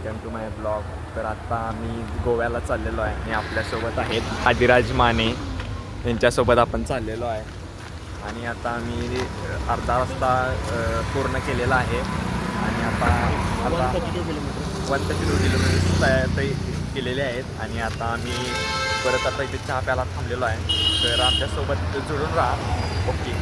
Welcome to my blog. तर आता आम्ही गोव्याला चाललेलो आहे आणि आपल्यासोबत आहेत आदिराज माने, यांच्यासोबत आपण चाललेलो आहे. आणि आता आम्ही अर्धा रस्ता पूर्ण केलेला आहे आणि आता 132 किलोमीटर तयार केलेले आहेत. आणि आता आम्ही परत आता इथे चहा प्यायला थांबलेलो आहे. तर आमच्यासोबत जुळून राहा. ओके.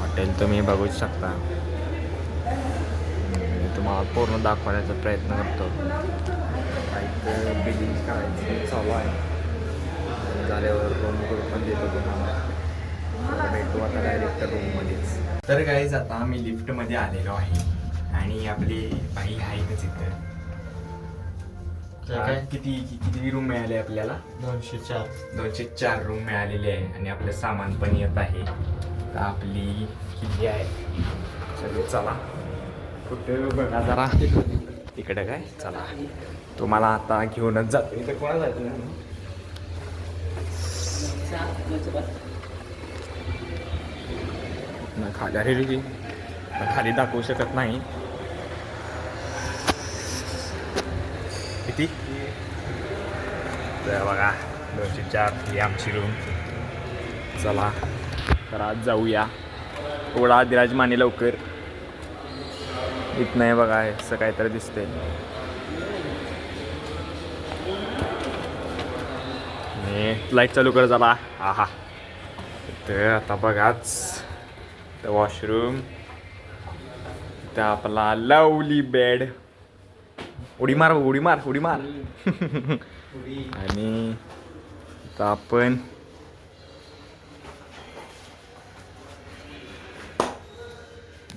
हॉटेल तुम्ही बघू शकता. तुम्हाला पूर्ण दाखवण्याचा प्रयत्न करतो. इथं बिलिंग करायचं चालू आहे. झाल्यावर रूम पण देतो तुम्हाला. भेटू आता डायरेक्ट रूममध्येच. तर गाईज आता आम्ही लिफ्टमध्ये आलेलो आहे आणि आपली बाई आहेच इथं. किती किती रूम मिळाले आपल्याला? 204 रूम मिळालेले आहे आणि आपलं सामान पण येत आहे. तर आपली किल्ली आहे सगळे. चला कुठं बघा जरा तिकडं काय. चला तुम्हाला आता घेऊनच जातो. इथं कोणा जायचं ना खाली. अरे खाली दाखवू शकत नाही. किती तर बघा 204 ही आमची रूम. चला तर आज जाऊया. थोडा आदिराज माने लवकर इथं नाही बघा. असं काहीतरी दिसतंय. लाईट चालू कर झाला. हा तर आता बघाच वॉशरूम. तर आपला लवली बेड. उडी मार उडी मार उडी मार. आणि आता आपण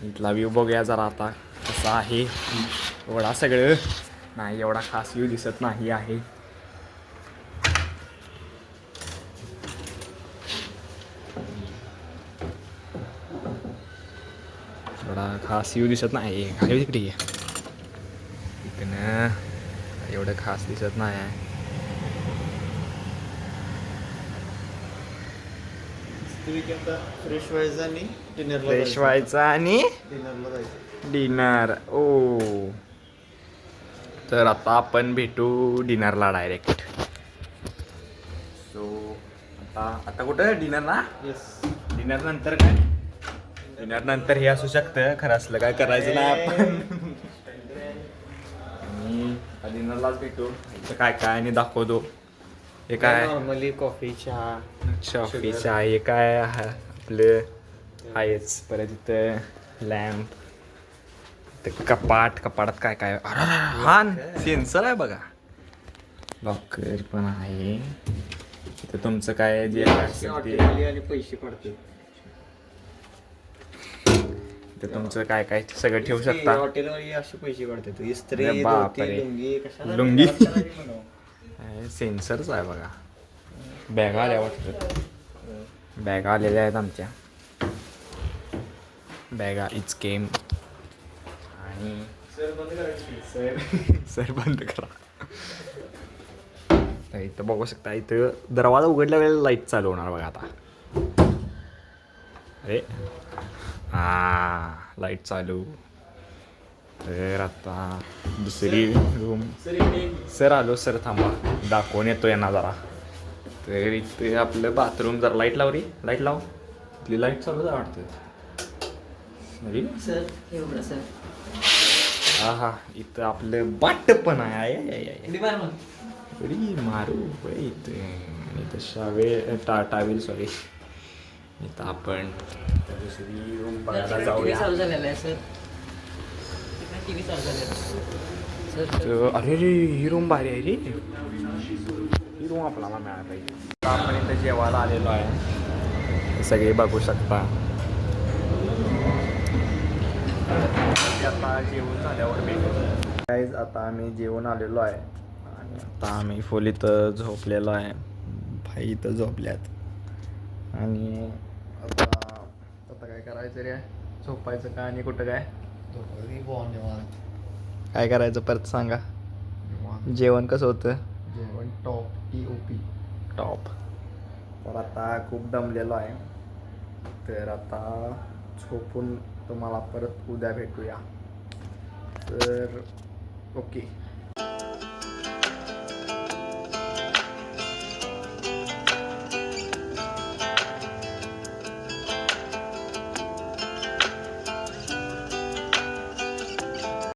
इथला व्ह्यू बघूया जरा आता कसा आहे. एवढा सगळं नाही, एवढा खास व्ह्यू दिसत नाही आहे. एवढा खास व्ह्यू दिसत नाही आहे. तिकडे इकडनं एवढं खास दिसत नाही आहे. फ्रेश व्हायचा आणि डिनर. ओ तर आता आपण भेटू डिनरला डायरेक्ट. सो आता कुठं डिनरला? डिनर नंतर काय? डिनर नंतर हे असू शकतं. खरं असलं काय करायचं नाही आपण. आणि डिनरलाच भेटू. इथं काय काय आणि दाखवतो. हे काय नॉर्मली कॉफी चहा. चहा. हे काय आपलं आहेच. परत इथं लॅम्प. कपाटात काय काय. हा सेन्सर आहे बघा. लॉकर पण आहे. इथं तुमचं काय जे पैसे पडते. तर तुमचं काय काय सगळं ठेवू शकता. हॉटेलवर असे पैसे पडतात. इस्त्री, लुंगी सेन्सरच आहे बघा. बॅगा आल्या वाटतं. बॅगा आलेल्या आहेत आमच्या. बॅगा इच केम. आणि सर बंद करा. इथं बघू शकता. इथं दरवाजा उघडल्या वेळेला लाईट चालू होणार बघा आता. अरे लाईट चालू. तर आता दुसरी रूम. सर आलो. सर थांबा दाखवून येतो यांना जरा. तर इथे आपलं बाथरूम. जरा लाईट लाव रे. लाईट लाव. इथली लाईट चालू आहे वाटतं. हा इथं आपलं बाट पण आहे. मारू इथं टावेल सॉरी. इथं आपण दुसरी रूम बघायला जाऊया. अरे रे ही रूम भारी आहे रे, ही रूम आपल्याला मिळायला पाहिजे. आपण इथं जेवायला आलेलो आहे, हे सगळे बघू शकता. आता जेवण झाल्यावर भेटू गाईज. आता आम्ही जेवण आलेलो आहे आणि आता आम्ही फुल इथं झोपलेलो आहे. भाई इथं झोपल्यात आणि आता आता काय करायचं रे, झोपायचं का आणि कुठं काय काय करायचं परत सांगा. जेवण कसं होतं? जेवण टॉप TOP. टॉप. तर आता खूप दमलेलो आहे, तर आता झोपून तुम्हाला परत उद्या भेटूया. तर ओके.